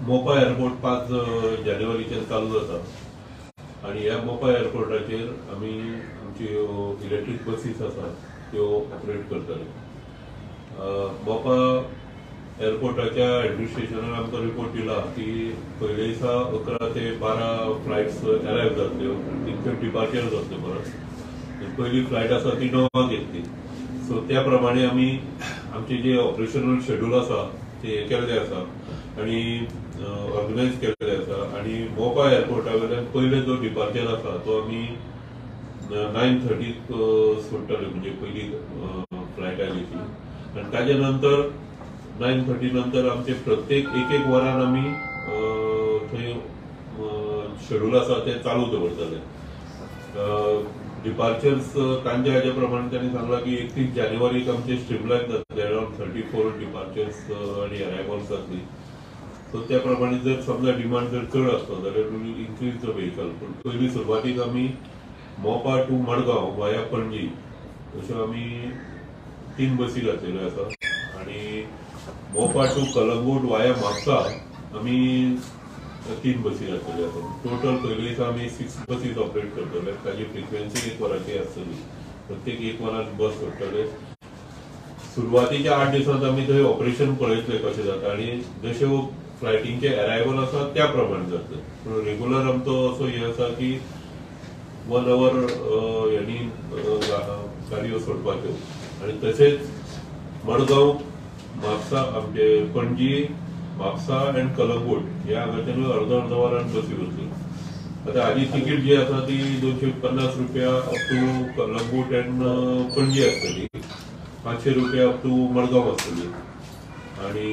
मोपा एअरपोर्ट 5 जानेवारीच्यान चालू जाता आणि ह्या मोपा एअरपोर्टाचेर आमी आमच्यो इलेक्ट्रीक बसीस आसा त्यो ऑपरेट करतले. मोपा एअरपोर्टाच्या एडमिनिस्ट्रेशनान आमकां रिपोर्ट दिला की पयले दिसा 11 ते 12 फ्लायट्स अरायव जातल्यो, तितक्यो डिपार्चर जातल्यो परत. पहिली फ्लायट आसा ती 9 येतली. सो त्या प्रमाणे आमी आमचे जे ऑपरेशनल शेड्यूल आसा ते केल्ले आसा आणि ऑर्गनायज केल्ले आसा. आणि मोपा एअरपोर्टा वयल्यान पयले जो डिपार्चर आसा तो आमी 9:30 सोडटले, म्हणजे पयली फ्लायट आयली ती. आणि ताज्या नंतर 9:30 नंतर आमचे प्रत्येक एक वरान आमी थंय शेड्यूल आसा ते चालू दवरतले. डिपार्चर्स तांच्या हाज्या प्रमाणे त्यांनी सांगला की 31 जानेवारीक आमचे स्ट्रीमलाइन जातले, अराउंड 34 डिपार्चर्स आणि अरायवल्स जातली. सो त्या प्रमाणे जर समजा डिमांड जर चड आसलो जाल्यार we will increase the vehicle. पण पयली सुरवातीक आमी मोपा टू मडगांव वाया पणजी अश्यो आमी 3 बसी घातलेल्यो आसा. आणि मोपा टू कलंगूट वाया म्हापसा आमी 3 बसी घातलेल्यो आसा. टोटल पयले दिसा आमी 6 बसीस ऑपरेट करतले. ताजी फ्रिक्वेन्सी 1 वराची आसतली. प्रत्येक 1 वरान बस सोडटले. सुरवातीच्या 8 दिसांत आमी थंय ऑपरेशन पळयतले कशें जाता आणि जशे फ्लायटींचे अरायवल आसा त्या प्रमाणे जातले. पूण रेग्युलर आमचो असो हे आसा की 1 आवर ह्यांनी गाडयो सोडपाच्यो. आणि तशेंच मडगांव म्हापसा आमचे पणजी म्हापसा अँड कलंगूट ह्या हांगाच्यान अर्द वरान बसी वरतली. आता हाजी तिकीट जी आसा ती 250 रुपया up to Calangute and Panaji आसतली, 500 रुपया अप टू मडगांव आसतली. आणि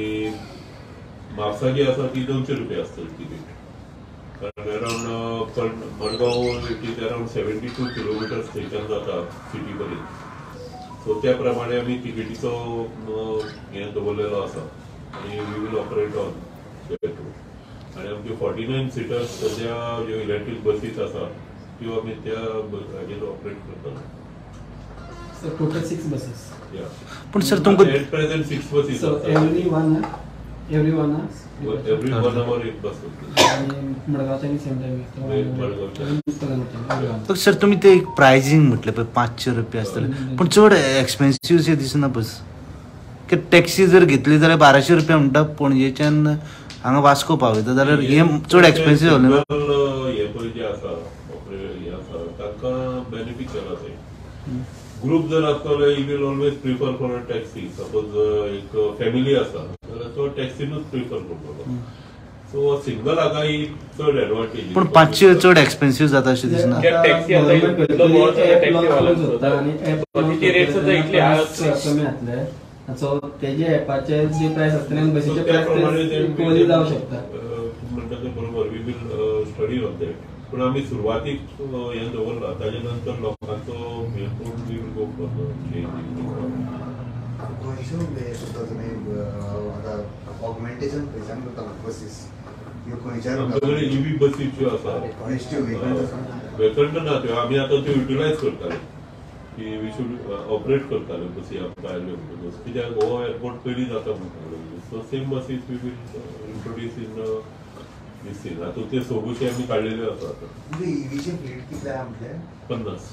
म्हापसा जी आसा ती 200 रुपया आसतली तिकीट. कारण around Madgaon it is around 72 kilometres थंयच्यान जाता सिटी पर्यंत. सो त्या प्रमाणे आमी तिकेटीचो हे दवरलेलो आसा आणि we will operate on that. आणि आमच्यो 49 सिटर्स सद्या ज्यो इलेक्ट्रीक बसीस आसा त्यो आमी त्या हाजेर ऑपरेट करतले. Sir total 6 buses. या पण सर तुमकां at present 6 buses. So every one hour एक बस तर सर तुम्ही ते प्राइसिंग म्हटलं पळय 500 रुपया आसतले, पण चड एक्सपेन्सिव्ह अशें दिसना बस. की टॅक्सी जर घेतली जाल्यार 1200 रुपया म्हणटा पणजेच्यान हांगा वास्को पावयता जाल्यार हे चड एक्सपेन्सिव्ह जालें ना. हे पळय जे आसा हे आसा तांकां बेनिफीट जाला ते. ग्रुप जर आसतलो you will always prefer for a taxi. Suppose एक फॅमिली आसा जाल्यार तो टॅक्सीनूच प्रिफर करतलो. सो सिंगल हाका ही चड एडवांटेज. पण 500 चड एक्सपेन्सिव्ह जाता अशें दिसना. टॅक्सी आसा टॅक्सी रेट्स इतले आसले सो तेजे एपाचे जे प्राइस आसतले आणि बसीचे प्राइस इक्वली जाऊ शकता. म्हणटा ते बरोबर. We will study on that. पण आमी सुरवातीक हे दवरला ताजे नंतर लोकांचो हे करून we will go for augmentation खंयच्यान करता बसीस ह्यो खंयच्यान आमचे ईव्ही बसीस ज्यो आसा वेकंट ना त्यो आमी आतां त्यो युटिलायज करताले की वी शूड ऑपरेट करताले बसी भायल्यो बस. कित्याक हो एअरपोर्ट पयलीं जाता म्हणटाले. So same buses we will introduce in this scene. आतां ते सोबूशे आमी काडलेल्यो आसा आतां. म्हणजे ईव्हीचे फ्लीट कितले आहा म्हटले 50.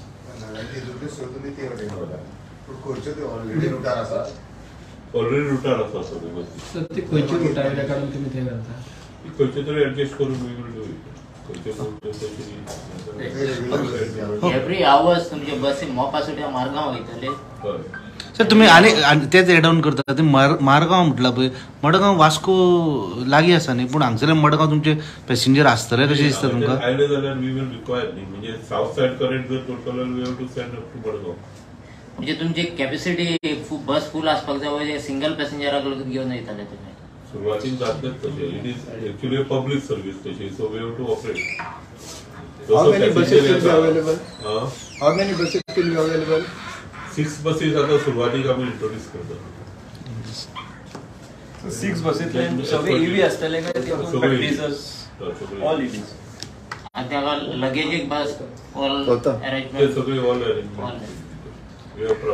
तेतूंतल्यो सो तुमी ते वटेन करता. पूण खंयच्यो त्यो ऑलरेडी रुटार आसा. ऑलरेडी रुटार आसा सगळे बसी. सर ते खंयच्यो रुटा वयल्या काडून तुमी ते करता. खंयचे तरी एडजस्ट करून we will do it. Every hours तुमचे बसी मोपा सुट्या मारगांव वयतले. सर तुम्ही आनी तेच एड ऑन करता ते मारगांव म्हटला पळय मडगांव वास्को लागीं आसा न्ही, पूण हांगसरल्यान मडगांव तुमचे पॅसेंजर आसतले कशें दिसता तुमकां? आयले जाल्यार वी विल रिक्वायर न्ही. म्हणजे साऊथ सायड करेक्ट जर total we have to send up to Madgaon. म्हणजे तुमची कॅपॅसिटी बस फुल आसपाक जाय सिंगल पॅसेंजराक घेवन वयतले तुमी? सुरवातीक जातलेच तशें. It is actually a public service तशी. So we have to operate. How many buses will be available? How many buses will be available? 6 buses आता सुरवातीक आमी इंट्रोड्यूस करता. 6 बसीस सगळे ईव्ही असतले काय प्रॅक्टिसर्स ऑल ईव्हीज. आता लगेज एक बस ऑल अरेंजमेंट सगळे ऑल अरेंजमेंट.